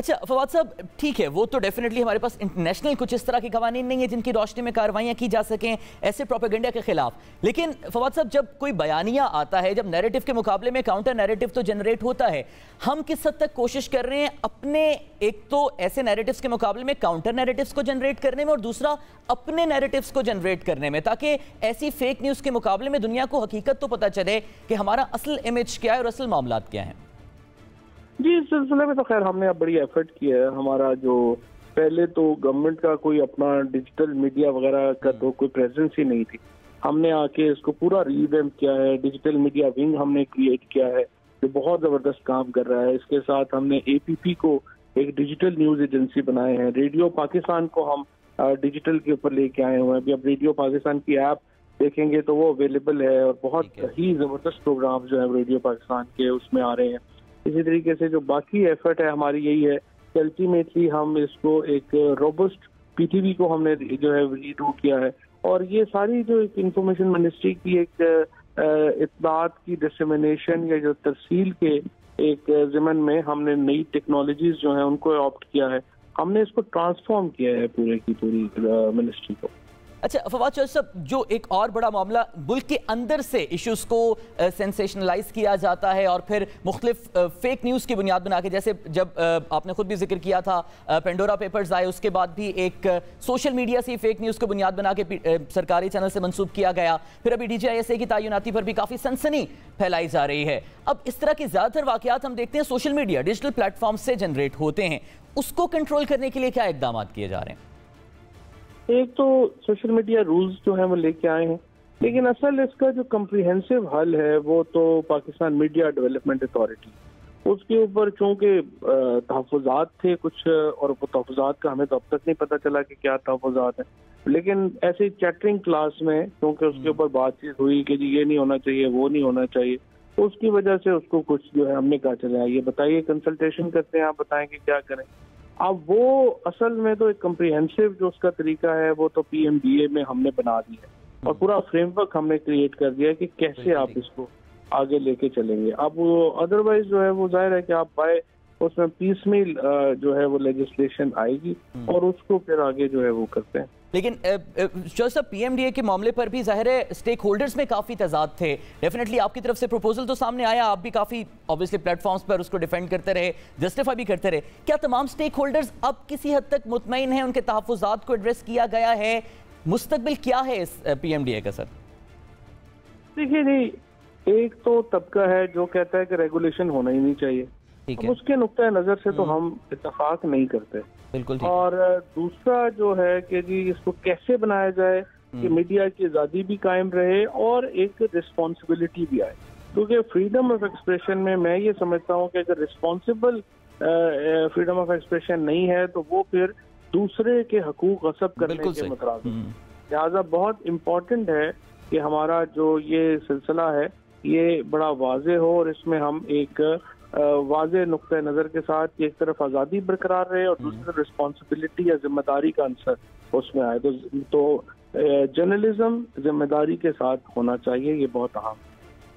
اچھا فواد صاحب ٹھیک ہے، وہ تو ڈیفینیٹلی ہمارے پاس انٹرنیشنل کچھ اس طرح کے قوانین نہیں ہیں جن کی روشنی میں کارروائیاں کی جا سکیں ایسے پروپیگنڈا کے خلاف، لیکن فواد صاحب جب کوئی بیانیہ آتا ہے، جب نیریٹو کے مقابلے میں کاؤنٹر نیریٹو تو جنریٹ ہوتا ہے، ہم کس حد تک کوشش کر رہے ہیں اپنے ایک تو ایسے نیریٹوز کے مقابلے میں کاؤنٹر نیریٹوز کو جنریٹ کرنے میں، اور دوسرا اپنے نیریٹوز کو جنریٹ کرنے میں، تاکہ ایسی فیک نیوز کے مقابلے میں دنیا کو حقیقت تو پتہ چلے کہ ہمارا اصل امیج کیا ہے اور اصل معاملات کیا ہیں؟ جی اس سلسلے میں تو خیر ہم نے اب بڑی ایفرٹ کی ہے. ہمارا جو پہلے تو گورنمنٹ کا کوئی اپنا ڈیجیٹل میڈیا وغیرہ کا تو کوئی پریزنس ہی نہیں تھی. ہم نے آ کے اس کو پورا ریویمپ کیا ہے، ڈیجیٹل میڈیا ونگ ہم نے کریٹ کیا ہے جو بہت زبردست کام کر رہا ہے. اس کے ساتھ ہم نے اے پی پی کو ایک ڈیجیٹل نیوز ایجنسی بنائے ہیں. ریڈیو پاکستان کو ہم ڈیجیٹل کے اوپر لے کے آئے ہوئے ہیں. ابھی اب ریڈیو پاکستان کی ایپ دیکھیں گے تو وہ اویلیبل ہے، اور بہت ہی زبردست پروگرام جو ہے ریڈیو پاکستان کے اس میں آ رہے ہیں. اسی طریقے سے جو باقی ایفرٹ ہے ہماری یہی ہے کہ الٹیمیٹلی ہم اس کو ایک روبسٹ پی ٹی وی کو ہم نے جو ہے ریڈو کیا ہے، اور یہ ساری جو ایک انفارمیشن منسٹری کی ایک اطلاعات کی ڈسیمینیشن یا جو ترسیل کے ایک ضمن میں ہم نے نئی ٹیکنالوجیز جو ہیں ان کو اڈاپٹ کیا ہے. ہم نے اس کو ٹرانسفارم کیا ہے پورے کی پوری منسٹری کو. اچھا فواد چودھری صاحب، جو ایک اور بڑا معاملہ ملک کے اندر سے ایشوز کو سینسیشنلائز کیا جاتا ہے اور پھر مختلف فیک نیوز کی بنیاد بنا کے، جیسے جب آپ نے خود بھی ذکر کیا تھا پینڈورا پیپرز آئے، اس کے بعد بھی ایک سوشل میڈیا سے فیک نیوز کو بنیاد بنا کے سرکاری چینل سے منسوب کیا گیا، پھر ابھی D G I S A کی تعیناتی پر بھی کافی سنسنی پھیلائی جا رہی ہے. اب اس طرح کے زیادہ تر واقعات ہم دیکھتے ہیں social media digital plate form سے جنریٹ ہوتے ہیں، اس کو کنٹرول کرنے کے لیے کیا اقدامات کیے جا رہے ہیں؟ ایک تو سوشل میڈیا رولز جو ہیں وہ لے کے آئے ہیں، لیکن اصل اس کا جو کمپریہنسو حل ہے وہ تو پاکستان میڈیا ڈیولپمنٹ اتھارٹی، اس کے اوپر چونکہ تحفظات تھے کچھ، اور وہ تحفظات کا ہمیں تو اب تک نہیں پتہ چلا کہ کیا تحفظات ہیں، لیکن ایسے چیٹرنگ کلاس میں کیونکہ اس کے اوپر بات چیت ہوئی کہ جی یہ نہیں ہونا چاہیے وہ نہیں ہونا چاہیے، اس کی وجہ سے اس کو کچھ جو ہے ہم نے کہا چلے یہ بتائیے، کنسلٹیشن کرتے ہیں، آپ بتائیں کہ کیا کریں. اب وہ اصل میں تو ایک کمپریہنسو جو اس کا طریقہ ہے وہ تو پی ایم ڈی اے میں ہم نے بنا دیا ہے، اور پورا فریم ورک ہم نے کریٹ کر دیا ہے کہ کیسے آپ اس کو آگے لے کے چلیں گے. اب وہ ادروائز جو ہے وہ ظاہر ہے کہ آپ بائے اس میں پیس میل جو ہے وہ لیجسلیشن آئے گی اور اس کو پھر آگے جو ہے وہ کرتے ہیں. لیکن جو صاحب پی ایم ڈی اے کے معاملے پر بھی ظاہر ہے اسٹیک ہولڈرز میں کافی تضاد تھے. ڈیفینیٹلی آپ کی طرف سے پروپوزل تو سامنے آیا، آپ بھی کافی obviously پلیٹ فارمز پر اس کو ڈیفینڈ کرتے رہے، جسٹیفائی بھی کرتے رہے. کیا تمام اسٹیک ہولڈرز اب کسی حد تک مطمئن ہیں، ان کے تحفظات کو ایڈریس کیا گیا ہے؟ مستقبل کیا ہے اس پی ایم ڈی اے کا سر؟ دیکھیے جی، ایک تو طبقہ ہے جو کہتا ہے کہ ریگولیشن ہونا ہی نہیں چاہیے، اس کے نقطۂ نظر سے تو ہم اتفاق نہیں کرتے. بالکل. اور دوسرا جو ہے کہ جی اس کو کیسے بنایا جائے کہ میڈیا کی آزادی بھی قائم رہے اور ایک رسپانسبلٹی بھی آئے، کیونکہ فریڈم آف ایکسپریشن میں یہ سمجھتا ہوں کہ اگر رسپانسبل فریڈم آف ایکسپریشن نہیں ہے تو وہ پھر دوسرے کے حقوق غصب کرنے کے مترادف. لہٰذا بہت امپورٹنٹ ہے کہ ہمارا جو یہ سلسلہ ہے یہ بڑا واضح ہو، اور اس میں ہم ایک واضح نقطۂ نظر کے ساتھ ایک طرف آزادی برقرار رہے اور دوسری طرف رسپانسبلٹی یا ذمہ داری کا عنصر اس میں آئے. تو جرنلزم ذمہ داری کے ساتھ ہونا چاہیے، یہ بہت اہم.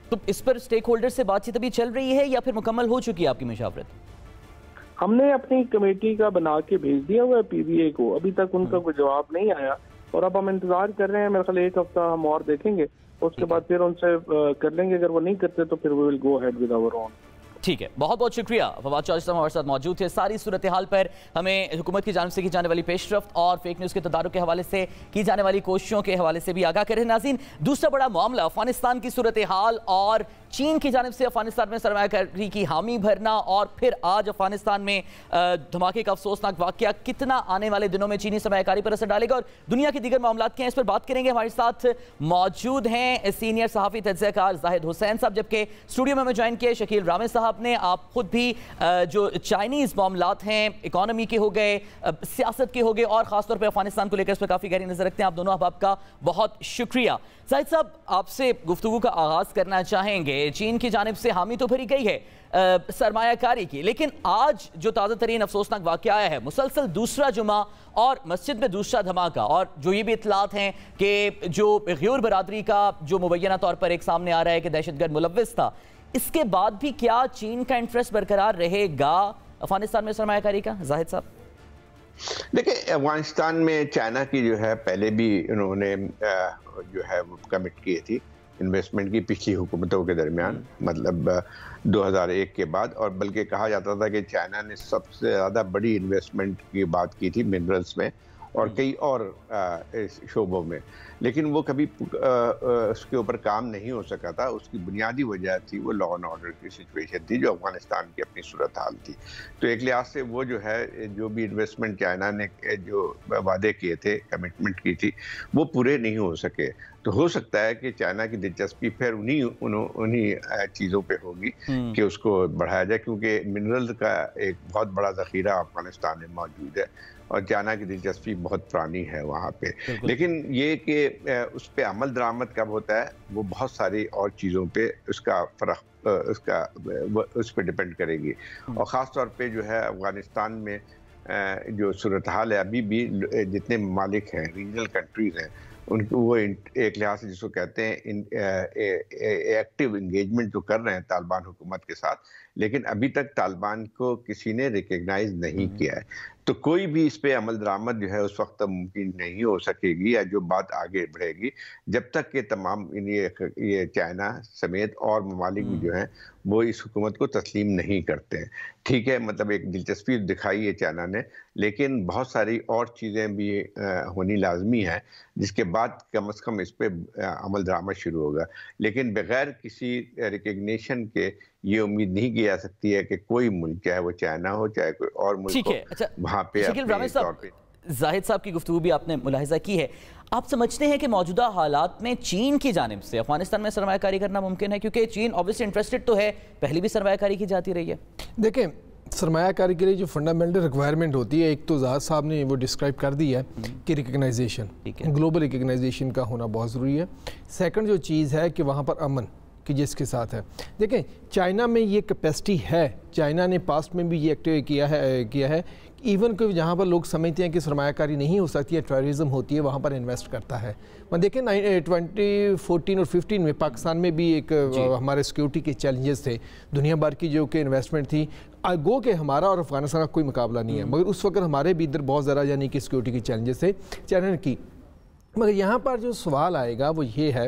تو اس پر اسٹیک ہولڈر سے بات چیت ابھی چل رہی ہے یا پھر مکمل ہو چکی ہے آپ کی مشاورت؟ ہم نے اپنی کمیٹی کا بنا کے بھیج دیا ہوا ہے پی بی اے کو، ابھی تک ان کا کوئی جواب نہیں آیا، اور اب ہم انتظار کر رہے ہیں. میرے خیال ایک ہفتہ ہم اور دیکھیں گے، اس کے بعد پھر ان سے کر لیں گے. اگر وہ نہیں کرتے تو پھر we will go ahead with our own. ٹھیک ہے، بہت بہت شکریہ. فواد چودھری صاحب ہمارے ساتھ موجود تھے. ساری صورتحال پر ہمیں حکومت کی جانب سے کی جانے والی پیش رفت اور فیک نیوز کے تدارک کے حوالے سے کی جانے والی کوششوں کے حوالے سے بھی آگاہ کریں. ناظرین، دوسرا بڑا معاملہ افغانستان کی صورتحال اور چین کی جانب سے افغانستان میں سرمایہ کاری کی حامی بھرنا، اور پھر آج افغانستان میں دھماکے کا افسوسناک واقعہ کتنا آنے والے دنوں میں چینی سرمایہ کاری پر اثر ڈالے گا، اور دنیا کے دیگر معاملات کے ہیں، اس پر بات کریں گے. ہمارے ساتھ موجود ہیں سینئر صحافی تجزیہ کار زاہد حسین صاحب، جبکہ اسٹوڈیو میں ہمیں جوائن کیے شکیل رامے صاحب نے. آپ خود بھی جو چائنیز معاملات ہیں، اکانومی کے ہو گئے، سیاست کے ہو گئے، اور خاص طور پہ افغانستان کو لے کر اس پہ کافی گہری نظر رکھتے ہیں. آپ دونوں احباب کا بہت شکریہ. زاہد صاحب، آپ سے گفتگو کا آغاز کرنا چاہیں گے. چین کی جانب سے حامی تو بھری گئی ہے سرمایہ کاری کی، لیکن آج جو تازہ ترین افسوسناک واقعہ آیا ہے، مسلسل دوسرا جمعہ اور مسجد میں دوسرا دھماکہ، اور جو یہ بھی اطلاعات ہیں کہ جو غیور برادری کا جو مبینہ طور پر ایک سامنے آ رہا ہے کہ دہشت گرد ملوث تھا، اس کے بعد بھی کیا چین کا انٹرسٹ برقرار رہے گا افغانستان میں سرمایہ کاری کا؟ زاہد صاحب دیکھیں، افغانستان میں چائنا کی جو ہے پہلے بھی انہوں نے جو ہے وہ کمٹ کی تھی انویسٹمنٹ کی پچھلی حکومتوں کے درمیان، مطلب 2001 کے بعد، اور بلکہ کہا جاتا تھا کہ چائنا نے سب سے زیادہ بڑی انویسٹمنٹ کی بات کی تھی منرلز میں اور کئی اور شعبوں میں، لیکن وہ کبھی اس کے اوپر کام نہیں ہو سکا تھا۔ اس کی بنیادی وجہ تھی وہ لا اینڈ آرڈر کی سچویشن تھی جو افغانستان کی اپنی صورتحال تھی۔ تو ایک لحاظ سے وہ جو ہے جو بھی انویسٹمنٹ چائنا نے جو وعدے کیے تھے، کمٹمنٹ کی تھی، وہ پورے نہیں ہو سکے۔ تو ہو سکتا ہے کہ چائنا کی دلچسپی پھر انہی چیزوں پہ ہوگی کہ اس کو بڑھایا جائے، کیونکہ منرل کا ایک بہت بڑا ذخیرہ افغانستان میں موجود ہے اور چائنا کی دلچسپی بہت پرانی ہے وہاں پہ۔ لیکن یہ کہ اس پہ عمل درآمد کب ہوتا ہے وہ بہت ساری اور چیزوں پہ اس پہ ڈیپینڈ کرے گی، اور خاص طور پہ جو ہے افغانستان میں جو صورتحال ہے، ابھی بھی جتنے ممالک ہیں، ریجنل کنٹریز ہیں، ان کو وہ ایک لحاظ سے جس کو کہتے ہیں ایکٹیو انگیجمنٹ جو کر رہے ہیں طالبان حکومت کے ساتھ، لیکن ابھی تک طالبان کو کسی نے ریکگنائز نہیں کیا ہے۔ تو کوئی بھی اس پہ عمل درآمد جو ہے اس وقت تک ممکن نہیں ہو سکے گی، یا جو بات آگے بڑھے گی، جب تک کہ تمام یہ چائنا سمیت اور ممالک بھی جو ہیں وہ اس حکومت کو تسلیم نہیں کرتے ہیں۔ ٹھیک ہے، مطلب ایک دلچسپی دکھائی ہے چائنا نے، لیکن بہت ساری اور چیزیں بھی ہونی لازمی ہیں جس کے بعد کم از کم اس پہ عمل درآمد شروع ہوگا۔ لیکن بغیر کسی ریکگنیشن کے یہ امید نہیں کی جا سکتی ہے کہ کوئی ملک، چاہے وہ چائنا ہو چاہے کوئی اور ملک ہو، وہاں پہ زاہد صاحب کی گفتگو بھی آپ نے ملاحظہ کی ہے۔ آپ سمجھتے ہیں کہ موجودہ حالات میں چین کی جانب سے افغانستان میں سرمایہ کاری کرنا ممکن ہے؟ کیونکہ چین اوبویسلی انٹرسٹڈ تو ہے، پہلے بھی سرمایہ کاری کی جاتی رہی ہے۔ دیکھیں، سرمایہ کاری کے لیے جو فنڈامنٹل ریکوائرمنٹ ہوتی ہے، ایک تو زاہد صاحب نے وہ ڈسکرائب کر دی ہے کہ ریکگنائزیشن، گلوبل ریکگنائزیشن کا ہونا بہت ضروری ہے۔ سیکنڈ جو چیز ہے کہ وہاں پر امن کہ جس کے ساتھ ہے، دیکھیں چائنا میں یہ کیپیسٹی ہے، چائنا نے پاسٹ میں بھی یہ ایکٹیو کیا ہے ایون کہ جہاں پر لوگ سمجھتے ہیں کہ سرمایہ کاری نہیں ہو سکتی ہے، ٹیررزم ہوتی ہے، وہاں پر انویسٹ کرتا ہے۔ دیکھیں 2014 اور 15 میں پاکستان میں بھی ایک ہمارے سیکیورٹی کے چیلنجز تھے، دنیا بھر کی جو کہ انویسٹمنٹ تھی، گو کہ ہمارا اور افغانستان کا کوئی مقابلہ نہیں ہے، مگر اس وقت ہمارے بھی ادھر بہت زیادہ یعنی کہ سیکیورٹی کے چیلنجز تھے چائنا کی۔ مگر یہاں پر جو سوال آئے گا وہ یہ ہے،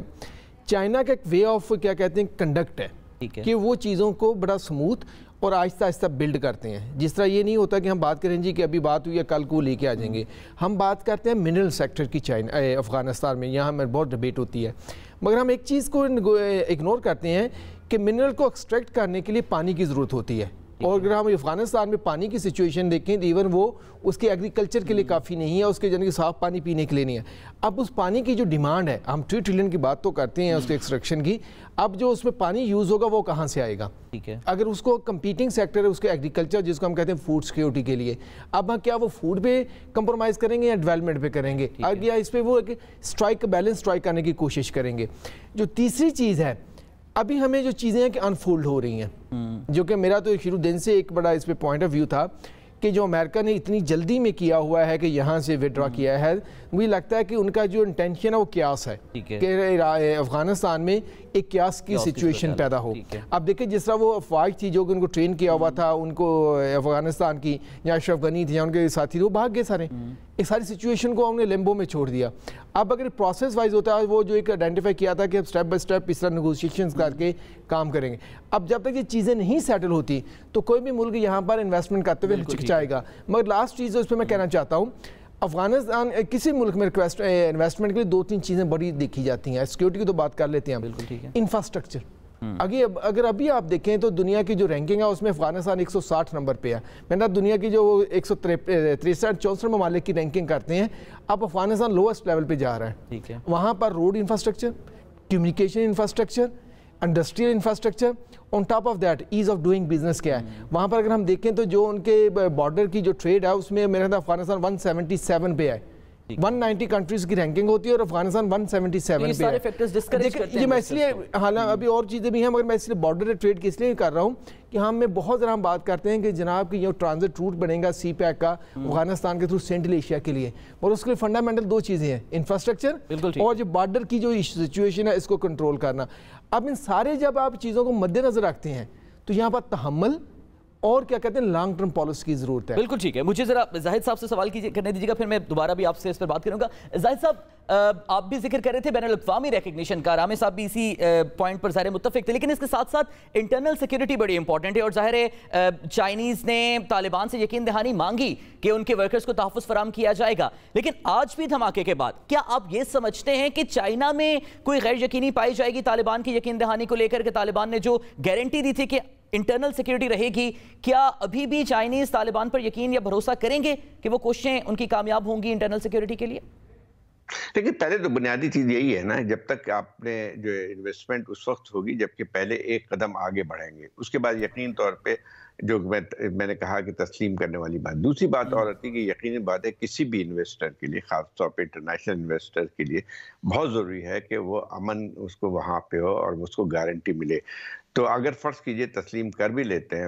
چائنا کا ایک وے آف کیا کہتے ہیں کنڈکٹ ہے کہ وہ چیزوں کو بڑا سموتھ اور آہستہ آہستہ بلڈ کرتے ہیں۔ جس طرح یہ نہیں ہوتا کہ ہم بات کریں جی کہ ابھی بات ہوئی ہے کل کو لے کے آ جائیں گے، ہم بات کرتے ہیں منرل سیکٹر کی افغانستان میں، یہاں میں بہت ڈبیٹ ہوتی ہے، مگر ہم ایک چیز کو اگنور کرتے ہیں کہ منرل کو ایکسٹریکٹ کرنے کے لیے پانی کی ضرورت ہوتی ہے، اور اگر ہم افغانستان میں پانی کی سچویشن دیکھیں تو ایون وہ اس کے ایگریکلچر کے لیے کافی نہیں ہے، اس کے یعنی کہ صاف پانی پینے کے لیے نہیں ہے۔ اب اس پانی کی جو ڈیمانڈ ہے، ہم 3 ٹریلین کی بات تو کرتے ہیں اس کے ایکسٹریکشن کی، اب جو اس میں پانی یوز ہوگا وہ کہاں سے آئے گا؟ اگر اس کو کمپیٹنگ سیکٹر ہے اس کے ایگریکلچر جس کو ہم کہتے ہیں فوڈ سیکیورٹی کے لیے، اب ہم کیا وہ فوڈ پہ کمپرومائز کریں گے یا ڈیولپمنٹ پہ کریں گے، یا اس پہ وہ بیلنس اسٹرائک کرنے کی کوشش کریں گے؟ جو تیسری چیز ہے، ابھی ہمیں جو چیزیں ہیں کہ انفولڈ ہو رہی ہیں، جو کہ میرا تو شروع دن سے ایک بڑا اس پہ پوائنٹ آف ویو تھا کہ جو امریکہ نے اتنی جلدی میں کیا ہوا ہے کہ یہاں سے وڈرا کیا ہے، مجھے لگتا ہے کہ ان کا جو انٹینشن ہے وہ قیاس ہے کہ افغانستان میں ایک قیاس کی سچویشن پیدا ہو۔ اب دیکھیں جس طرح وہ افواج تھی جو کہ ان کو ٹرین کیا ہوا تھا، ان کو افغانستان کی یا اشرف غنی تھے یا ان کے ساتھی وہ بھاگ گئے سارے، ایک ساری سچویشن کو ہم نے لیمبو میں چھوڑ دیا۔ اب اگر پروسیس وائز ہوتا ہے وہ جو ایک آئیڈینٹیفائی کیا تھا کہ سٹیپ بائی سٹیپ اس طرح نیگوشیشنز کر کے کام کریں گے، اب جب تک یہ چیزیں نہیں سیٹل ہوتی تو کوئی بھی ملک یہاں پر انویسٹمنٹ کرتے ہوئے ہچکچائے گا۔ مگر لاسٹ چیز اس پہ میں کہنا چاہتا ہوں، افغانستان کسی ملک میں انویسٹمنٹ کے لیے 2-3 چیزیں بڑی دیکھی جاتی ہیں، سیکیورٹی کی تو بات کر لیتے ہیں، انفراسٹرکچر۔ اگر ابھی آپ دیکھیں تو دنیا کی جو رینکنگ ہے اس میں افغانستان 160 نمبر پہ ہے، میں نے دنیا کی جو 163-64 ممالک کی رینکنگ کرتے ہیں، اب افغانستان لوسٹ لیول پہ جا رہا ہے۔ وہاں پر road infrastructure, communication infrastructure, industrial infrastructure, on top of that ease of doing business کیا ہے وہاں پر۔ اگر ہم دیکھیں تو جو ان کے بارڈر کی جو ٹریڈ ہے اس میں میرے خیال افغانستان 177 پہ ہے، 190 کنٹریز کی رینکنگ ہوتی ہے اور افغانستان 177 پہ ہے۔ یہ میں اس لیے حالانکہ ابھی اور چیزیں بھی ہیں مگر میں اس لیے بارڈر ٹریڈ کی اس لیے کر رہا ہوں کہ ہم میں بہت زیادہ ہم بات کرتے ہیں کہ جناب کی یہ ٹرانزٹ روٹ بنے گا سی پیک کا افغانستان کے تھرو سینٹرل ایشیا کے لیے، اور اس کے لیے فنڈامنٹل 2 چیزیں ہیں، انفراسٹرکچر اور جو بارڈر کی جو سچویشن ہے اس کو کنٹرول کرنا۔ اب ان سارے جب آپ چیزوں کو مد نظر رکھتے ہیں تو یہاں پر تحمل اور کیا کہتے ہیں لانگ ٹرم پالیسی کی ضرورت ہے. بالکل ٹھیک ہے. مجھے ذرا زاہد صاحب سے سوال کرنے دیجیے گا, پھر میں دوبارہ بھی آپ سے اس پر بات کروں گا. زاہد صاحب, آپ بھی ذکر کر رہے تھے بین الاقوامی ریکگنیشن کا, رامے صاحب بھی اسی پوائنٹ پر ظاہر متفق تھے, لیکن اس کے ساتھ ساتھ انٹرنل سیکیورٹی بڑی امپورٹنٹ ہے, اور ظاہر ہے چائنیز نے طالبان سے یقین دہانی مانگی کہ ان کے ورکرز کو تحفظ فراہم کیا جائے گا, لیکن آج بھی دھماکے کے بعد کیا آپ یہ سمجھتے ہیں کہ چائنا میں کوئی غیر یقینی پائی جائے گی طالبان کی یقین دہانی کو لے کر, کہ طالبان نے جو گارنٹی دی تھی کہ انٹرنل سیکیورٹی رہے گی, کیا ابھی بھی چائنیز طالبان پر یقین یا بھروسہ کریں گے کہ وہ کوششیں ان کی کامیاب ہوں گی انٹرنل سیکیورٹی کے لیے؟ لیکن پہلے تو بنیادی چیز یہی ہے نا, جب تک آپ نے جو انویسٹمنٹ اس وقت ہوگی جبکہ پہلے ایک قدم آگے بڑھیں گے, اس کے بعد یقین طور پہ جو میں نے کہا کہ تسلیم کرنے والی بات. دوسری بات اور آتی ہے کہ یقینی بات ہے کسی بھی انویسٹر کے لیے, خاص طور پہ انٹرنیشنل انویسٹر کے لیے بہت ضروری ہے کہ وہ امن اس کو وہاں پہ ہو اور اس کو گارنٹی ملے. تو اگر فرض کیجئے تسلیم کر بھی لیتے ہیں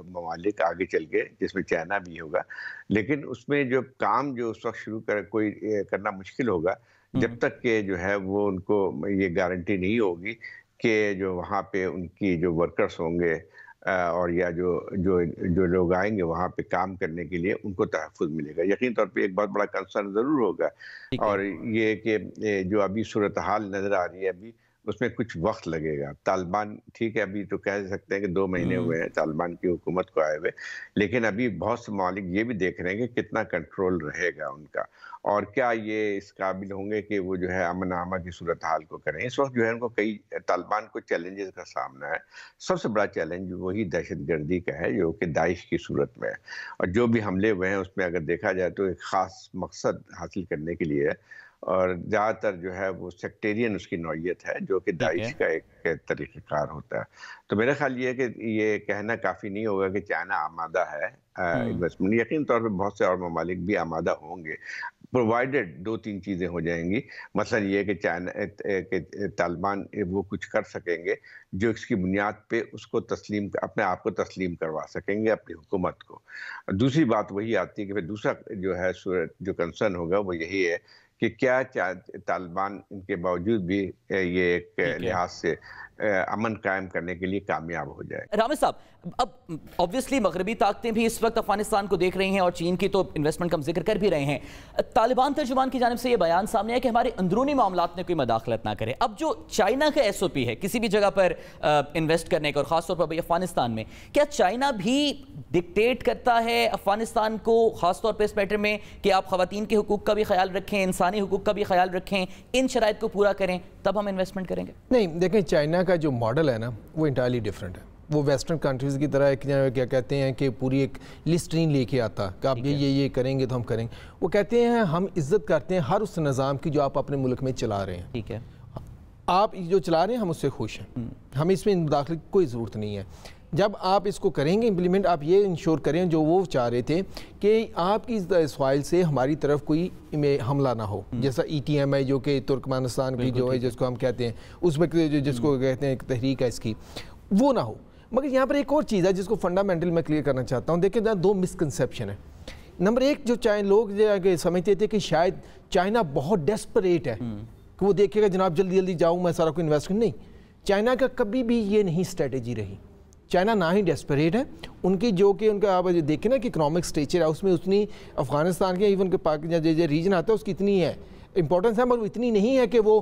ممالک آگے چل کے, جس میں چائنا بھی ہوگا, لیکن اس میں جو کام جو اس وقت شروع کوئی کرنا مشکل ہوگا جب تک کہ جو ہے وہ ان کو یہ گارنٹی نہیں ہوگی کہ جو وہاں پہ ان کی جو ورکرز ہوں گے اور یا جو لوگ آئیں گے وہاں پہ کام کرنے کے لیے ان کو تحفظ ملے گا. یقین طور پہ ایک بہت بڑا کنسرن ضرور ہوگا, اور یہ کہ جو ابھی صورتحال نظر آ رہی ہے ابھی اس میں کچھ وقت لگے گا. طالبان ٹھیک ہے, ابھی تو کہہ سکتے ہیں کہ 2 مہینے ہوئے ہیں طالبان کی حکومت کو آئے ہوئے, لیکن ابھی بہت سے ممالک یہ بھی دیکھ رہے ہیں کہ کتنا کنٹرول رہے گا ان کا, اور کیا یہ اس قابل ہوں گے کہ وہ جو ہے امن آمہ کی صورتحال کو کریں. اس وقت جو ہے ان کو طالبان کو چیلنجز کا سامنا ہے. سب سے بڑا چیلنج وہی دہشت گردی کا ہے جو کہ داعش کی صورت میں ہے, اور جو بھی حملے ہوئے ہیں اس میں اگر دیکھا جائے تو ایک خاص مقصد حاصل کرنے کے لیے ہے, اور زیادہ تر جو ہے وہ سیکٹیرین اس کی نوعیت ہے جو کہ داعش کا ایک طریقہ کار ہوتا ہے. تو میرا خیال یہ ہے کہ یہ کہنا کافی نہیں ہوگا کہ چائنا آمادہ ہے انویسٹمنٹ. یقین طور پہ بہت سے اور ممالک بھی آمادہ ہوں گے, پرووائڈڈ 2-3 چیزیں ہو جائیں گی. مثلا یہ کہ طالبان وہ کچھ کر سکیں گے جو اس کی بنیاد پہ اس کو اپنے آپ کو تسلیم کروا سکیں گے اپنی حکومت کو. دوسری بات وہی آتی ہے کہ پھر دوسرا جو ہے جو کنسرن ہوگا وہ یہی ہے کہ کیا طالبان ان کے باوجود بھی یہ ایک لحاظ سے امن قائم کرنے کے لیے کامیاب ہو جائے. رامے صاحب, اب obviously مغربی طاقتیں بھی اس وقت افغانستان کو دیکھ رہی ہیں, اور چین کی تو انویسٹمنٹ کا ہم ذکر کر بھی رہے ہیں. طالبان ترجمان کی جانب سے یہ بیان سامنے ہے کہ ہمارے اندرونی معاملات میں کوئی مداخلت نہ کرے. اب جو چائنا کا SOP ہے کسی بھی جگہ پر انویسٹ کرنے کا, اور خاص طور پر افغانستان میں, کیا چائنا بھی ڈکٹیٹ کرتا ہے افغانستان کو, خاص طور پہ اس میٹر میں, کہ آپ خواتین کے حقوق کا بھی خیال رکھیں, انسانی حقوق کا بھی خیال رکھیں, ان شرائط کو پورا کریں, تب ہم انویسٹمنٹ کریں گے؟ نہیں, دیکھیں چائنا کا جو ماڈل ہے نا وہ انٹائرلی ڈیفرنٹ ہے. وہ ویسٹرن کنٹریز کی طرح کیا کہتے ہیں کہ پوری ایک لسٹ نہیں لے کے آتا کہ آپ یہ کریں گے تو ہم کریں گے. وہ کہتے ہیں ہم عزت کرتے ہیں ہر اس نظام کی جو آپ اپنے ملک میں چلا رہے ہیں. ٹھیک ہے, آپ جو چلا رہے ہیں ہم اس سے خوش ہیں, ہمیں اس میں مداخلت کی کوئی ضرورت نہیں ہے. جب آپ اس کو کریں گے امپلیمنٹ, آپ یہ انشور کریں جو وہ چاہ رہے تھے کہ آپ کی سوائل سے ہماری طرف کوئی حملہ نہ ہو, جیسا ETMI جو کہ ترکمانستان کی جو ہے جس کو ہم کہتے ہیں, اس وقت جس کو کہتے ہیں ایک تحریک ہے اس کی, وہ نہ ہو. مگر یہاں پر ایک اور چیز ہے جس کو فنڈامنٹل میں کلیئر کرنا چاہتا ہوں. دیکھیں 2 مسکنسیپشن ہیں. نمبر 1, جو لوگ سمجھتے تھے کہ شاید چائنا بہت ڈیسپریٹ ہے کہ وہ دیکھے گا جناب جلدی جاؤں میں سارا کو انویسٹ کروں. نہیں, چائنا کا کبھی بھی یہ نہیں اسٹریٹجی رہی. چائنا نہ ہی ڈیسپریٹ ہے, ان کی جو کہ ان کا آپ دیکھیں نا کہ اکنامک سٹیچر ہے اس میں اتنی افغانستان کے ایون کہ جو ریجن آتا ہے اس کی اتنی ہے امپورٹنس ہے, مگر وہ اتنی نہیں ہے کہ وہ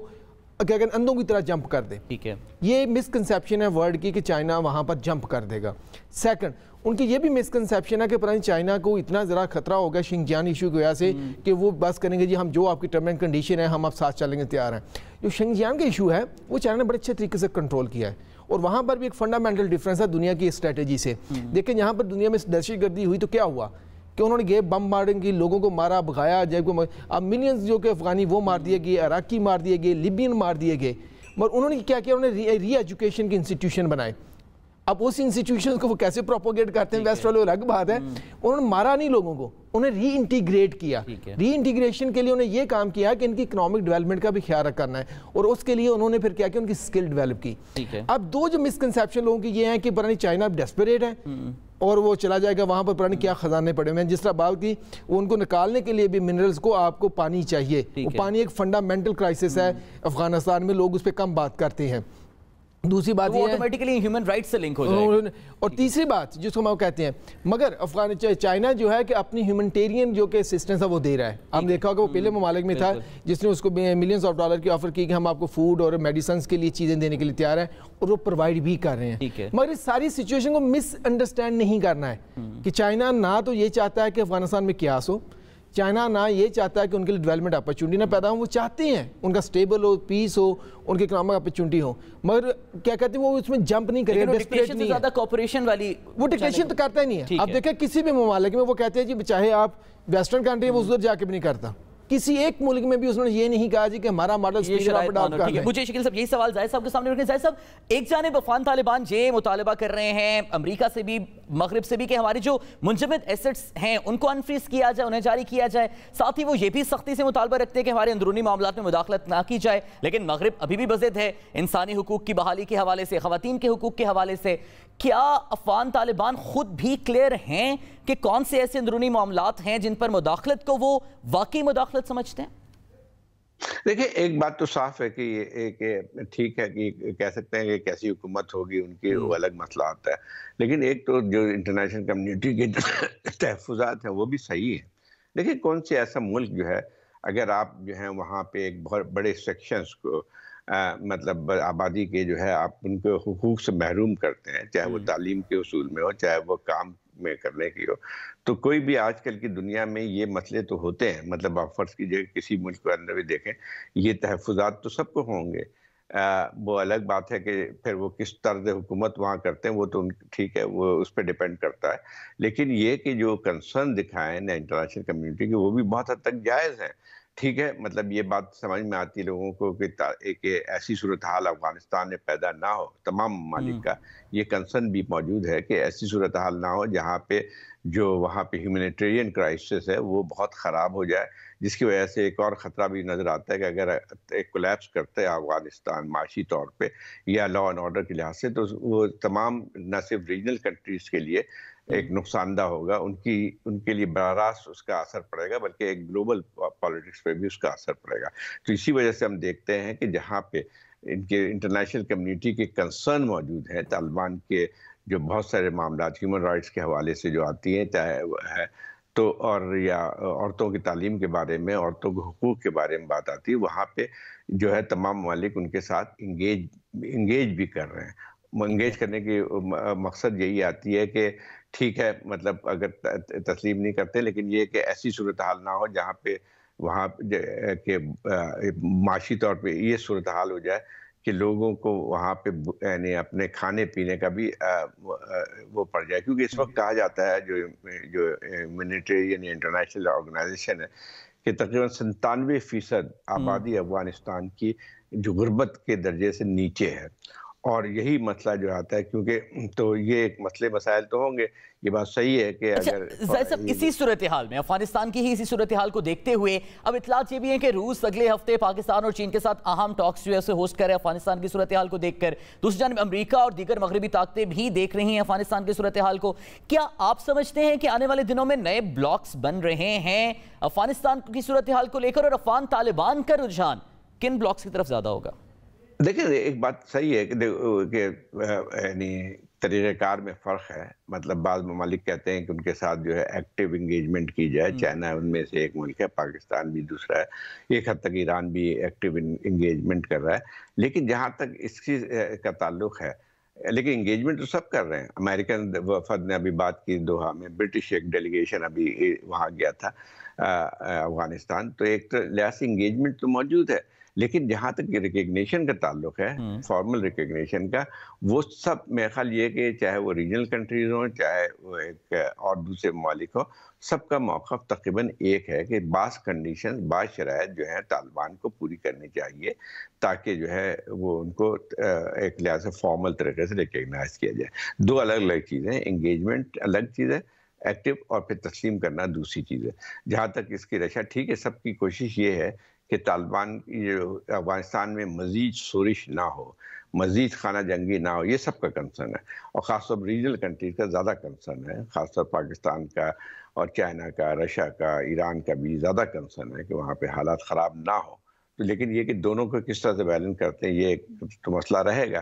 کیا کہ اندھوں کی طرح جمپ کر دے. ٹھیک ہے, یہ مسکنسیپشن ہے ورڈ کی کہ چائنا وہاں پر جمپ کر دے گا. سیکنڈ, ان کی یہ بھی مسکنسیپشن ہے کہ پتہ نہیں چائنا کو اتنا ذرا خطرہ ہوگا شنگجیان ایشو کی وجہ سے کہ وہ بس کریں گے جی ہم جو آپ کی ٹرم اینڈ کنڈیشن ہے ہم آپ ساتھ چلیں گے, تیار ہیں. جو شنگجیان کا ایشو ہے وہ چائنا نے بڑے اچھے طریقے سے کنٹرول کیا ہے, اور وہاں پر بھی ایک فنڈامنٹل ڈیفرنس ہے دنیا کی اسٹریٹجی سے. دیکھیں یہاں پر دنیا میں دہشت گردی ہوئی تو کیا ہوا کہ انہوں نے گئے بم مارنگ کی, لوگوں کو مارا بھگایا, جب کو اب ملینز جو کہ افغانی وہ مار دیے گئے, عراقی مار دیے گئے, لیبین مار دیے گئے. مگر انہوں نے کیا کیا, انہوں نے ری ایجوکیشن کے انسٹیٹیوشن بنائے. اب اس انسٹیٹیوشنز کو وہ کیسے پروپوگیٹ کرتے ہیں ویسٹ والے الگ بات ہے. انہوں نے مارا نہیں لوگوں کو, انہیں ری انٹیگریٹ کیا. ری انٹیگریشن کے لیے انہوں نے یہ کام کیا کہ ان کی اکنامک ڈیولپمنٹ کا بھی خیال کرنا ہے, اور اس کے لیے انہوں نے پھر کیا کہ ان کی اسکل ڈیولپ کی. اب 2 جو مسکنسیپشن لوگوں کی یہ ہیں کہ پتہ نہیں چائنا ڈیسپریٹ ہے اور وہ چلا جائے گا وہاں پر پتہ نہیں کیا خزانے پڑے ہوئے ہیں. جس طرح بات کی وہ ان کو نکالنے کے لیے بھی منرلز کو آپ کو پانی چاہیے. وہ پانی ایک فنڈامنٹل کرائسس ہے افغانستان میں, لوگ اس پہ کم بات کرتے ہیں. دوسری بات یہ ہے آٹومیٹکلی ہیومن رائٹ سے لنک ہو جائے گا. اور تیسری بات جس کو ہم کہتے ہیں مگر چائنا جو ہے کہ اپنی ہیومنٹیرین جو کہ اسسٹنس ہے وہ دے رہا ہے. ہم دیکھا ہوگا وہ پہلے ممالک میں تھا جس نے اس کو ملینز آف ڈالر کی آفر کی کہ ہم آپ کو فوڈ اور میڈیسنس کے لیے چیزیں دینے کے لیے تیار ہیں اور وہ پرووائڈ بھی کر رہے ہیں. مگر اس ساری سچویشن کو مس انڈرسٹینڈ نہیں کرنا ہے کہ چائنا نہ تو یہ چاہتا ہے کہ افغانستان میں قیاس ہو, چائنا نہ یہ چاہتا ہے کہ ان کے لیے ڈیولپمنٹ اپرچونٹی نہ پیدا ہو. وہ چاہتے ہیں ان کا سٹیبل ہو, پیس ہو, ان کی اکنامک اپرچونٹی ہو, مگر کیا کہتے ہیں وہ اس میں جمپ نہیں کرے, ڈسپریٹ نہیں ہے. زیادہ کوپریشن والی وہ ڈکٹیشن تو کرتا ہی نہیں ہے. اب دیکھیں کسی بھی ممالک میں وہ کہتے ہیں جی چاہے آپ ویسٹرن کنٹری وہ ادھر جا کے بھی نہیں کرتا. کسی ایک ملک میں بھی اس نے یہ نہیں کہا جی کہ ہمارا ماڈل سپیریئر آپ اڈاپٹ کر لیں. مجھے شکیل صاحب یہی سوال زاہد صاحب کے سامنے رکھیں. زاہد صاحب, ایک جانب افغان طالبان یہ مطالبہ کر رہے ہیں امریکہ سے بھی مغرب سے بھی کہ ہماری جو منجمد ایسٹس ہیں ان کو انفریز کیا جائے, انہیں جاری کیا جائے. ساتھ ہی وہ یہ بھی سختی سے مطالبہ رکھتے ہیں کہ ہمارے اندرونی معاملات میں مداخلت نہ کی جائے. لیکن مغرب ابھی بھی بضد ہے انسانی حقوق کی بحالی کے حوالے سے, خواتین کے حقوق کے حوالے سے. کیا افغان طالبان خود بھی کلیئر ہیں کہ کون سے ایسے اندرونی معاملات ہیں جن پر مداخلت کو وہ واقعی مداخلت سمجھتے ہیں؟ دیکھیں ایک بات تو صاف ہے کہ ٹھیک ہے کہ کہہ سکتے ہیں کہ کیسی حکومت ہوگی ان کی وہ الگ مسئلہ آتا ہے, لیکن ایک تو جو انٹرنیشنل کمیونٹی کے تحفظات ہیں وہ بھی صحیح ہیں. دیکھیں کون سے ایسا ملک جو ہے اگر آپ جو ہیں وہاں پہ ایک بہت بڑے سیکشنز کو مطلب آبادی کے جو ہے آپ ان کے حقوق سے محروم کرتے ہیں, چاہے وہ تعلیم کے اصول میں ہو چاہے وہ کام میں کرنے کی ہو. تو کوئی بھی آج کل کی دنیا میں یہ مسئلے تو ہوتے ہیں, مطلب آپ فرض کیجئے کسی ملک کے اندر بھی دیکھیں یہ تحفظات تو سب کو ہوں گے. وہ الگ بات ہے کہ پھر وہ کس طرز حکومت وہاں کرتے ہیں وہ تو ٹھیک ہے, وہ اس پہ ڈیپینڈ کرتا ہے. لیکن یہ کہ جو کنسرن دکھائیں نا انٹرنیشنل کمیونٹی کے وہ بھی بہت حد تک جائز ہیں. ٹھیک ہے, مطلب یہ بات سمجھ میں آتی ہے لوگوں کو کہ ایک ایسی صورتحال افغانستان میں پیدا نہ ہو. تمام ممالک کا یہ کنسرن بھی موجود ہے کہ ایسی صورتحال نہ ہو جہاں پہ جو وہاں پہ ہیومینیٹیرین کرائسس ہے وہ بہت خراب ہو جائے, جس کی وجہ سے ایک اور خطرہ بھی نظر آتا ہے کہ اگر ایک کولیپس کرتے ہیں افغانستان معاشی طور پہ یا لا اینڈ آرڈر کے لحاظ سے تو وہ تمام نہ صرف ریجنل کنٹریز کے لیے ایک نقصان دہ ہوگا, ان کے لیے براہ راست اس کا اثر پڑے گا, بلکہ ایک گلوبل پالیٹکس پہ بھی اس کا اثر پڑے گا. تو اسی وجہ سے ہم دیکھتے ہیں کہ جہاں پہ ان کے انٹرنیشنل کمیونٹی کے کنسرن موجود ہیں, طالبان کے جو بہت سارے معاملات ہیومن رائٹس کے حوالے سے جو آتی ہیں چاہے وہ ہے تو اور یا عورتوں کی تعلیم کے بارے میں, عورتوں کے حقوق کے بارے میں بات آتی ہے, وہاں پہ جو ہے تمام ممالک ان کے ساتھ انگیج بھی کر رہے ہیں. انگیج کرنے کی مقصد یہی آتی ہے کہ ٹھیک ہے مطلب اگر تسلیم نہیں کرتے, لیکن یہ کہ ایسی صورتحال نہ ہو جہاں پہ وہاں کہ معاشی طور پہ یہ صورتحال ہو جائے کہ لوگوں کو وہاں پہ یعنی اپنے کھانے پینے کا بھی وہ پڑ جائے. کیونکہ اس وقت کہا جاتا ہے جو ہیومینیٹیرین انٹرنیشنل آرگنائزیشن ہے کہ تقریباً 97% آبادی افغانستان کی جو غربت کے درجے سے نیچے ہے, اور یہی مسئلہ جو آتا ہے کیونکہ تو یہ ایک مسائل تو ہوں گے. یہ بات صحیح ہے کہ اگر زاہد صاحب اسی صورتحال میں افغانستان کی ہی اسی صورتحال کو دیکھتے ہوئے اب اطلاعات یہ بھی ہیں کہ روس اگلے ہفتے پاکستان اور چین کے ساتھ اہم ٹاکس جو ہے اسے ہوسٹ کر رہے افغانستان کی صورتحال کو دیکھ کر. دوسری جانب امریکہ اور دیگر مغربی طاقتیں بھی دیکھ رہی ہیں افغانستان کی صورتحال کو. کیا آپ سمجھتے ہیں کہ آنے والے دنوں میں نئے بلاکس بن رہے ہیں افغانستان کی صورتحال کو لے کر, اور افغان طالبان کا رجحان کن بلاکس کی طرف زیادہ ہوگا؟ دیکھیں ایک بات صحیح ہے کہ یعنی طریقہ کار میں فرق ہے. مطلب بعض ممالک کہتے ہیں کہ ان کے ساتھ جو ہے ایکٹیو انگیجمنٹ کی جائے, چائنا ان میں سے ایک ملک ہے, پاکستان بھی دوسرا ہے, ایک حد تک ایران بھی ایکٹیو انگیجمنٹ کر رہا ہے. لیکن جہاں تک اس کی کا تعلق ہے, لیکن انگیجمنٹ تو سب کر رہے ہیں. امریکن وفد نے ابھی بات کی دوحہ میں, برٹش ایک ڈیلیگیشن ابھی وہاں گیا تھا افغانستان, تو ایک لحاظ سے انگیجمنٹ تو موجود ہے. لیکن جہاں تک ریکگنیشن کا تعلق ہے, فارمل ریکگنیشن کا, وہ سب میرے خیال یہ کہ چاہے وہ ریجنل کنٹریز ہوں چاہے وہ ایک اور دوسرے ممالک ہوں, سب کا موقف تقریباً ایک ہے کہ بعض کنڈیشن بعض شرائط جو ہیں طالبان کو پوری کرنی چاہیے تاکہ جو ہے وہ ان کو ایک لحاظ سے فارمل طریقے سے ریکگنائز کیا جائے. دو الگ الگ چیزیں, انگیجمنٹ الگ چیز ہے, ایکٹیو, اور پھر تسلیم کرنا دوسری چیز ہے. جہاں تک اس کی رشا ٹھیک ہے, سب کی کوشش یہ ہے کہ طالبان افغانستان میں مزید شورش نہ ہو, مزید خانہ جنگی نہ ہو, یہ سب کا کنسرن ہے. اور خاص طور پر ریجنل کنٹریز کا زیادہ کنسرن ہے, خاص طور پاکستان کا اور چائنا کا, رشیا کا, ایران کا بھی زیادہ کنسرن ہے کہ وہاں پہ حالات خراب نہ ہو. تو لیکن یہ کہ دونوں کو کس طرح سے بیلنس کرتے ہیں یہ تو مسئلہ رہے گا.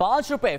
₹5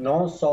900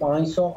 500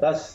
10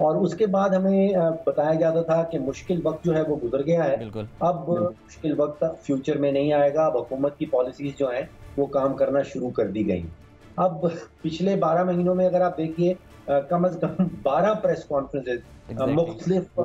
اور اس کے بعد ہمیں بتایا جاتا تھا کہ مشکل وقت جو ہے وہ گزر گیا ہے، اب مشکل وقت فیوچر میں نہیں آئے گا، اب حکومت کی پالیسیز جو ہیں وہ کام کرنا شروع کر دی گئی۔ اب پچھلے 12 مہینوں میں اگر آپ دیکھیے کم از کم 12 پریس کانفرنسز مختلف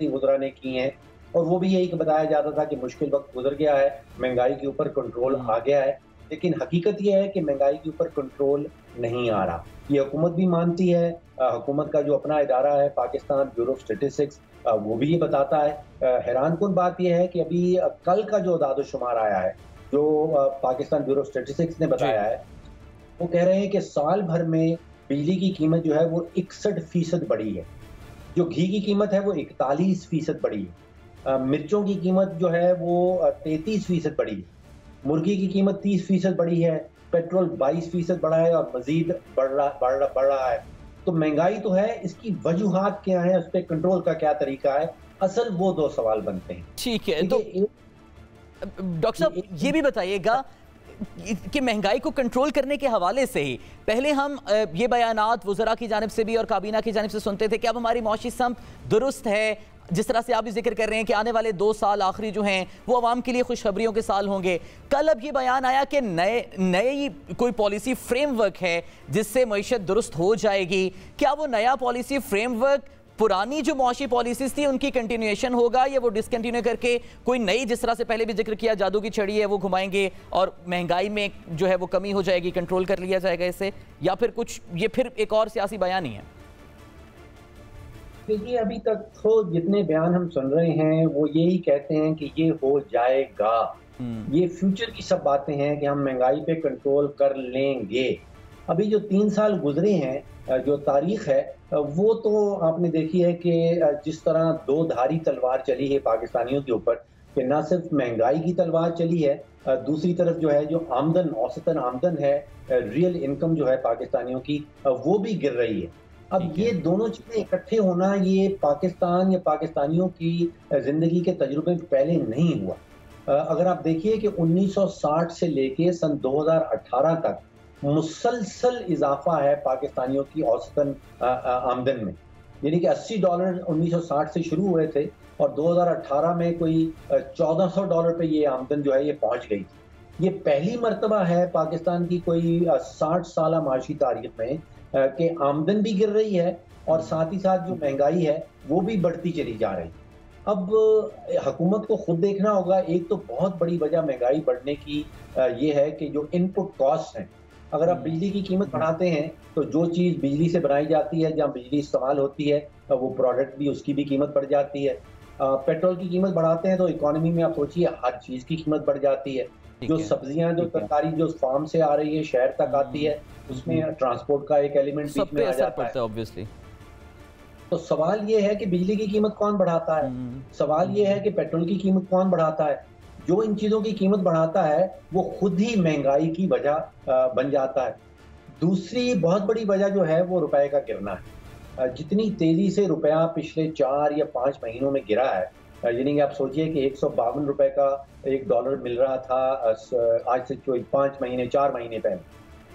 وزراء نے کی ہیں، اور وہ بھی یہی بتایا جاتا تھا کہ مشکل وقت گزر گیا ہے، مہنگائی کے اوپر کنٹرول آ گیا ہے، لیکن حقیقت یہ ہے کہ مہنگائی کے اوپر کنٹرول نہیں آ رہا۔ یہ حکومت بھی مانتی ہے، حکومت کا جو اپنا ادارہ ہے پاکستان بیورو آف اسٹیٹسٹکس وہ بھی یہ بتاتا ہے۔ حیران کن بات یہ ہے کہ ابھی کل کا جو اعداد و شمار آیا ہے جو پاکستان بیورو آف اسٹیٹسٹکس نے بتایا ہے، وہ کہہ رہے ہیں کہ سال بھر میں بجلی کی قیمت جو ہے وہ 61% بڑھی ہے، جو گھی کی قیمت ہے وہ 41% بڑھی ہے، مرچوں کی قیمت جو ہے وہ 33% بڑھی ہے، مرغی کی قیمت 30% بڑھی ہے، پیٹرول 22% بڑھا ہے اور مزید بڑھ رہا ہے۔ تو مہنگائی تو ہے، اس کی وجوہات کیا ہیں، اس پہ کنٹرول کا کیا طریقہ ہے، اصل وہ دو سوال بنتے ہیں۔ ٹھیک ہے، تو ڈاکٹر صاحب یہ بھی بتائیے گا کہ مہنگائی کو کنٹرول کرنے کے حوالے سے ہی پہلے ہم یہ بیانات وزراء کی جانب سے بھی اور کابینہ کی جانب سے سنتے تھے کہ اب ہماری معاشی سمت درست ہے، جس طرح سے آپ بھی ذکر کر رہے ہیں کہ آنے والے 2 سال آخری جو ہیں وہ عوام کے لیے خوشخبریوں کے سال ہوں گے۔ کل اب یہ بیان آیا کہ نئی کوئی پالیسی فریم ورک ہے جس سے معیشت درست ہو جائے گی، کیا وہ نیا پالیسی فریم ورک پرانی جو معاشی پالیسیز تھی ان کی کنٹینیویشن ہوگا یا وہ ڈسکنٹینیو کر کے کوئی نئی، جس طرح سے پہلے بھی ذکر کیا جادو کی چھڑی ہے وہ گھمائیں گے اور مہنگائی میں جو ہے وہ کمی ہو جائے گی، کنٹرول کر لیا جائے گا اسے، یا پھر کچھ یہ پھر ایک اور سیاسی بیان ہی ہے؟ دیکھیے ابھی تک تو جتنے بیان ہم سن رہے ہیں وہ یہی کہتے ہیں کہ یہ ہو جائے گا، یہ فیوچر کی سب باتیں ہیں کہ ہم مہنگائی پہ کنٹرول کر لیں گے۔ ابھی جو 3 سال گزرے ہیں، جو تاریخ ہے وہ تو آپ نے دیکھی ہے کہ جس طرح 2 دھاری تلوار چلی ہے پاکستانیوں کے اوپر، کہ نہ صرف مہنگائی کی تلوار چلی ہے، دوسری طرف جو ہے جو آمدن، اوسطاً آمدن ہے، ریئل انکم جو ہے پاکستانیوں کی وہ بھی گر رہی ہے۔ اب یہ دونوں چیزیں اکٹھے ہونا یہ پاکستان یا پاکستانیوں کی زندگی کے تجربے میں پہلے نہیں ہوا۔ اگر آپ دیکھیے کہ 1960 سے لے کے سن 2018 تک مسلسل اضافہ ہے پاکستانیوں کی اوسطاً آمدن میں، یعنی کہ $80 1960 سے شروع ہوئے تھے اور 2018 میں کوئی $1400 پہ یہ آمدن جو ہے یہ پہنچ گئی تھی۔ یہ پہلی مرتبہ ہے پاکستان کی کوئی 60 سالہ معاشی تاریخ میں کہ آمدن بھی گر رہی ہے اور ساتھ ہی ساتھ جو مہنگائی ہے وہ بھی بڑھتی چلی جا رہی ہے۔ اب حکومت کو خود دیکھنا ہوگا، ایک تو بہت بڑی وجہ مہنگائی بڑھنے کی یہ ہے کہ جو ان پٹ کاسٹ ہیں، اگر آپ بجلی کی قیمت بڑھاتے ہیں تو جو چیز بجلی سے بنائی جاتی ہے، جہاں بجلی استعمال ہوتی ہے، وہ پروڈکٹ بھی اس کی بھی قیمت بڑھ جاتی ہے۔ پیٹرول کی قیمت بڑھاتے ہیں تو اکانومی میں آپ سوچیے ہر چیز کی قیمت بڑھ جاتی ہے، جو سبزیاں جو ترکاری جو فارم سے آ رہی ہے شہر تک آتی ہے، اس میں ٹرانسپورٹ کا ایک ایلیمنٹ بیچ میں آ جاتا ہے۔ تو سوال یہ ہے کہ بجلی کی قیمت کون بڑھاتا ہے، سوال یہ ہے کہ پیٹرول کی قیمت کون بڑھاتا ہے۔ جو ان چیزوں کی قیمت بڑھاتا ہے وہ خود ہی مہنگائی کی وجہ بن جاتا ہے۔ دوسری بہت بڑی وجہ جو ہے وہ روپے کا گرنا ہے۔ جتنی تیزی سے روپیہ پچھلے 4 یا 5 مہینوں میں گرا ہے، یعنی کہ آپ سوچئے کہ 152 روپے کا $1 مل رہا تھا آج سے 4 مہینے پہلے،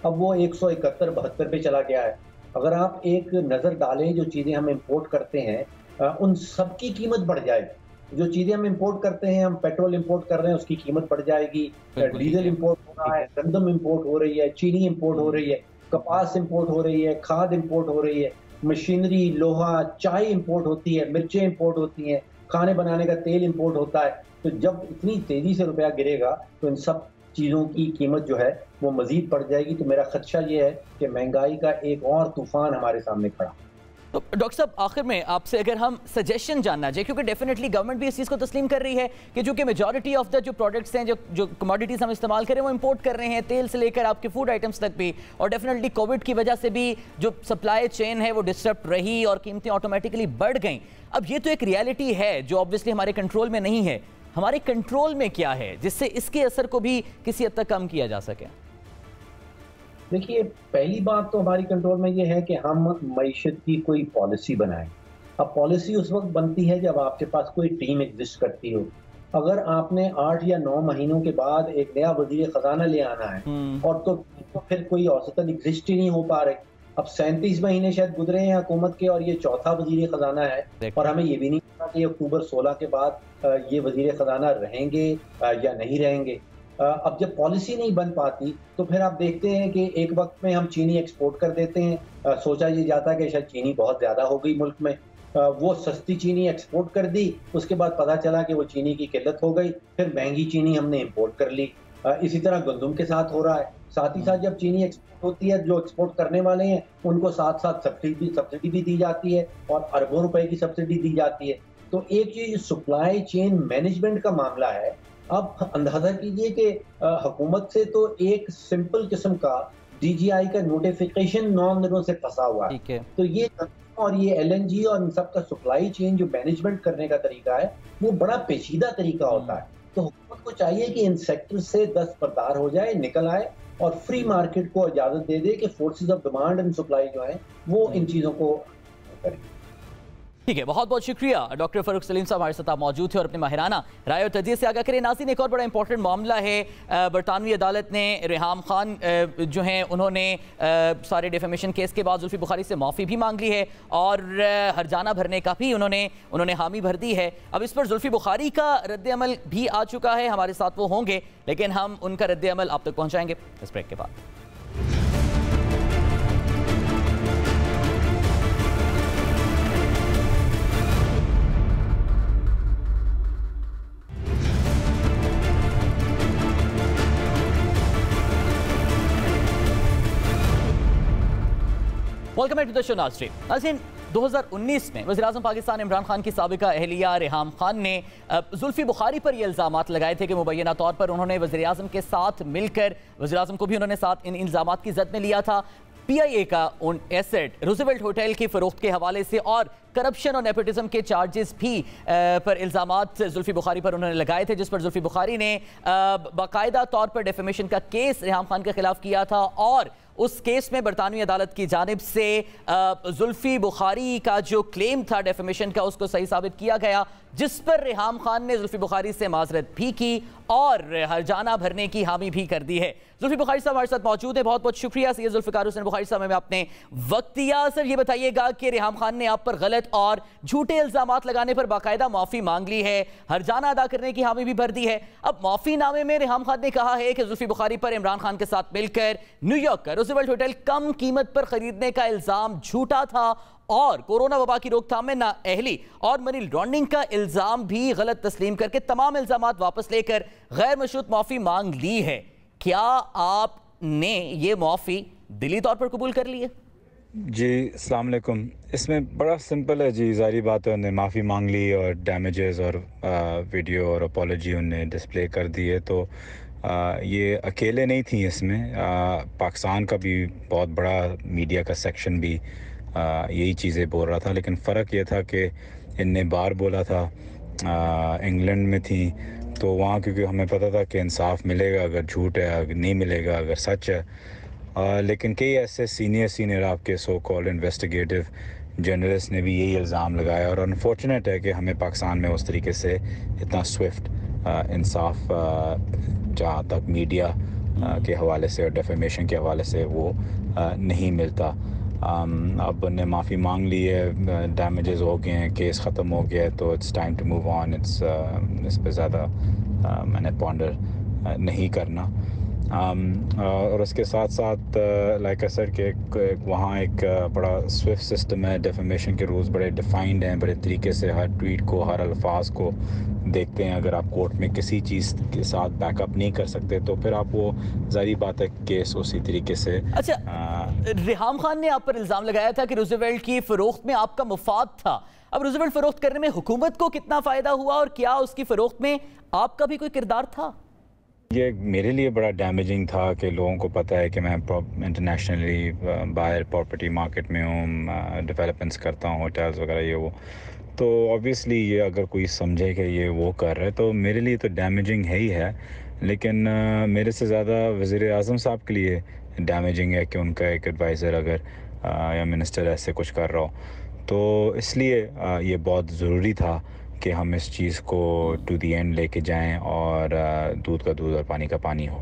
اب وہ 171-72 پہ چلا گیا ہے۔ اگر آپ ایک نظر ڈالیں جو چیزیں ہم امپورٹ کرتے ہیں ان سب کی قیمت بڑھ جائے گی۔ جو چیزیں ہم امپورٹ کرتے ہیں، ہم پیٹرول امپورٹ کر رہے ہیں، اس کی قیمت بڑھ جائے گی، ڈیزل امپورٹ ہو رہا ہے، گندم امپورٹ ہو رہی ہے، چینی امپورٹ ہو رہی ہے، کپاس امپورٹ ہو رہی ہے، کھاد امپورٹ ہو رہی ہے، مشینری، لوہا، چائے امپورٹ ہوتی ہے، مرچیں امپورٹ ہوتی ہیں، کھانے بنانے کا تیل امپورٹ ہوتا ہے۔ تو جب اتنی تیزی سے روپیہ گرے گا تو ان سب چیزوں کی قیمت جو ہے وہ مزید بڑھ جائے گی۔ تو میرا خدشہ یہ ہے کہ مہنگائی کا ایک اور طوفان ہمارے سامنے کھڑا۔ تو ڈاکٹر صاحب آخر میں آپ سے اگر ہم سجیشن جاننا چاہیے، کیونکہ ڈیفینیٹلی گورنمنٹ بھی اس چیز کو تسلیم کر رہی ہے کہ چونکہ میجورٹی آف دا جو پروڈکٹس ہیں، جو کموڈیٹیز ہم استعمال کریں وہ امپورٹ کر رہے ہیں، تیل سے لے کر آپ کے فوڈ آئٹمس تک بھی، اور ڈیفینیٹلی کووڈ کی وجہ سے بھی جو سپلائی چین ہے وہ ڈسٹرپٹ رہی اور قیمتیں آٹومیٹکلی بڑھ گئیں۔ اب یہ تو ایک ریالٹی ہے جو آبویسلی ہمارے کنٹرول میں نہیں ہے، ہمارے کنٹرول میں کیا ہے جس سے اس کے اثر کو بھی کسی حد تک کم کیا جا سکے؟ دیکھیے پہلی بات تو ہماری کنٹرول میں یہ ہے کہ ہم معیشت کی کوئی پالیسی بنائیں۔ اب پالیسی اس وقت بنتی ہے جب آپ کے پاس کوئی ٹیم ایگزسٹ کرتی ہو۔ اگر آپ نے 8 یا 9 مہینوں کے بعد ایک نیا وزیر خزانہ لے آنا ہے اور تو پھر کوئی اوسطاً ایگزسٹ ہی نہیں ہو پا رہے، اب 37 مہینے شاید گزرے ہیں حکومت کے اور یہ چوتھا وزیر خزانہ ہے، اور ہمیں یہ بھی نہیں پتا کہ اکتوبر 16 کے بعد یہ وزیر خزانہ رہیں گے یا نہیں رہیں گے۔ اب جب پالیسی نہیں بن پاتی تو پھر آپ دیکھتے ہیں کہ ایک وقت میں ہم چینی ایکسپورٹ کر دیتے ہیں، سوچا یہ جاتا ہے کہ شاید چینی بہت زیادہ ہو گئی ملک میں، وہ سستی چینی ایکسپورٹ کر دی، اس کے بعد پتہ چلا کہ وہ چینی کی قلت ہو گئی، پھر مہنگی چینی ہم نے امپورٹ کر لی۔ اسی طرح گندم کے ساتھ ہو رہا ہے، ساتھ ہی ساتھ جب چینی ایکسپورٹ ہوتی ہے، جو ایکسپورٹ کرنے والے ہیں ان کو ساتھ ساتھ سبسڈی بھی دی جاتی ہے اور اربوں روپے کی سبسڈی دی جاتی ہے۔ تو ایک چیز سپلائی چین مینجمنٹ کا معاملہ ہے۔ اب اندازہ کیجئے کہ حکومت سے تو ایک سمپل قسم کا ڈی جی آئی کا نوٹیفیکیشن 9 دنوں سے پھنسا ہوا ہے، تو یہ اور یہ ایل این جی اور ان سب کا سپلائی چین جو مینجمنٹ کرنے کا طریقہ ہے وہ بڑا پیچیدہ طریقہ ہوتا ہے۔ تو حکومت کو چاہیے کہ ان سیکٹر سے دستبردار ہو جائے، نکل آئے اور فری مارکیٹ کو اجازت دے دے کہ forces of demand and supply جو ہیں وہ ان چیزوں کو کریں۔ ٹھیک ہے، بہت بہت شکریہ ڈاکٹر فاروق سلیم صاحب ہمارے ساتھ موجود تھے اور اپنے ماہرانہ رائے اور تجزیے سے آگاہ کریں۔ ناظرین، ایک اور بڑا امپورٹنٹ معاملہ ہے، برطانوی عدالت نے ریحام خان جو ہیں انہوں نے سارے ڈیفیمیشن کیس کے بعد زلفی بخاری سے معافی بھی مانگ لی ہے اور ہرجانہ بھرنے کا بھی انہوں نے حامی بھر دی ہے۔ اب اس پر زلفی بخاری کا رد عمل بھی آ چکا ہے، ہمارے ساتھ وہ ہوں گے لیکن ہم ان کا رد عمل آپ تک پہنچائیں گے اس بریک کے بعد۔ ویلکم بیک ٹو دا شو ناظرین۔ 2019 میں وزیراعظم پاکستان عمران خان کی سابقہ اہلیہ ریحام خان نے زلفی بخاری پر یہ الزامات لگائے تھے کہ مبینہ طور پر انہوں نے وزیراعظم کے ساتھ مل کر، وزیراعظم کو بھی انہوں نے ساتھ ان الزامات کی زد میں لیا تھا، پی آئی اے کا اون ایسٹ روزویلٹ ہوٹل کی فروخت کے حوالے سے اور کرپشن اور نیپوٹزم کے چارجز بھی پر الزامات زلفی بخاری پر انہوں نے لگائے تھے، جس پر زلفی بخاری نے باقاعدہ طور پر ڈیفیمیشن کا کیس ریحام خان کے خلاف کیا تھا اور اس کیس میں برطانوی عدالت کی جانب سے زلفی بخاری کا جو کلیم تھا ڈیفیمیشن کا اس کو صحیح ثابت کیا گیا، جس پر ریحام خان نے زلفی بخاری سے معذرت بھی کی اور ہرجانہ بھرنے کی حامی بھی کر دی ہے۔ زلفی بخاری صاحب ہمارے ساتھ موجود ہیں، بہت بہت شکریہ سید ذوالفقار حسین بخاری صاحب ہمیں آپ نے وقت دیا۔ سر یہ بتائیے گا کہ ریحام خان نے آپ پر غلط اور جھوٹے الزامات لگانے پر باقاعدہ معافی مانگ لی ہے، ہرجانہ ادا کرنے کی حامی بھی بھر دی ہے۔ اب معافی نامے میں ریحام خان نے کہا ہے کہ زلفی بخاری پر عمران خان کے ساتھ مل کر نیو یارک کا روزویلٹ ہوٹل کم قیمت پر خریدنے کا الزام جھوٹا تھا اور کورونا وبا کی روک تھام میں نااہلی اور منی لانڈرنگ کا الزام بھی غلط تسلیم کر کے تمام الزامات واپس لے کر غیر مشروط معافی مانگ لی ہے۔ کیا آپ نے یہ معافی دلی طور پر قبول کر لی ہے؟ جی السلام علیکم۔ اس میں بڑا سمپل ہے جی، ظاہری بات ہے، انہوں نے معافی مانگ لی اور ڈیمیجز اور ویڈیو اور اپولوجی انہوں نے ڈسپلے کر دی ہے، تو یہ اکیلے نہیں تھیں اس میں، پاکستان کا بھی بہت بڑا میڈیا کا سیکشن بھی یہی چیزیں بول رہا تھا، لیکن فرق یہ تھا کہ ان نے بار بولا تھا، انگلینڈ میں تھیں تو وہاں کیونکہ ہمیں پتہ تھا کہ انصاف ملے گا اگر جھوٹ ہے، اگر نہیں ملے گا اگر سچ ہے، لیکن کئی ایسے سینئر آپ کے سو کال انویسٹیگیٹو جرنلسٹ نے بھی یہی الزام لگایا، اور انفارچونیٹ ہے کہ ہمیں پاکستان میں اس طریقے سے اتنا سوئفٹ انصاف جہاں تک میڈیا کے حوالے سے اور ڈیفیمیشن کے حوالے سے وہ نہیں ملتا۔ اب نے معافی مانگ لی ہے، ڈیمیجز ہو گئے ہیں، کیس ختم ہو گیا ہے، تو it's time to move on, اس پہ زیادہ میں نے پونڈر نہیں کرنا۔ اور اس کے ساتھ ساتھ لائک سر کہ وہاں ایک بڑا سوئفٹ سسٹم ہے، ڈیفیمیشن کے رولز بڑے ڈیفائنڈ ہیں، بڑے طریقے سے ہر ٹویٹ کو، ہر الفاظ کو دیکھتے ہیں۔ اگر آپ کورٹ میں کسی چیز کے ساتھ بیک اپ نہیں کر سکتے تو پھر آپ وہ ظاہری بات ہے کیس اسی طریقے سے۔ اچھا، ریحام خان نے آپ پر الزام لگایا تھا کہ روزویلٹ کی فروخت میں آپ کا مفاد تھا، اب روزویلٹ فروخت کرنے میں حکومت کو کتنا فائدہ ہوا اور کیا اس کی فروخت میں آپ کا بھی کوئی کردار تھا؟ یہ میرے لیے بڑا ڈیمیجنگ تھا کہ لوگوں کو پتہ ہے کہ میں انٹرنیشنلی باہر پراپرٹی مارکیٹ میں ہوں، ڈیولپمنٹس کرتا ہوں، ہوٹلز وغیرہ یہ وہ، تو آبویسلی یہ اگر کوئی سمجھے کہ یہ وہ کر رہا ہے تو میرے لیے تو ڈیمیجنگ ہے ہی ہے، لیکن میرے سے زیادہ وزیر اعظم صاحب کے لیے ڈیمیجنگ ہے کہ ان کا ایک ایڈوائزر اگر یا منسٹر ایسے کچھ کر رہا ہو، تو اس لیے یہ بہت ضروری تھا کہ ہم اس چیز کو ٹو دی اینڈ لے کے جائیں اور دودھ کا دودھ اور پانی کا پانی ہو۔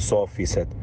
100%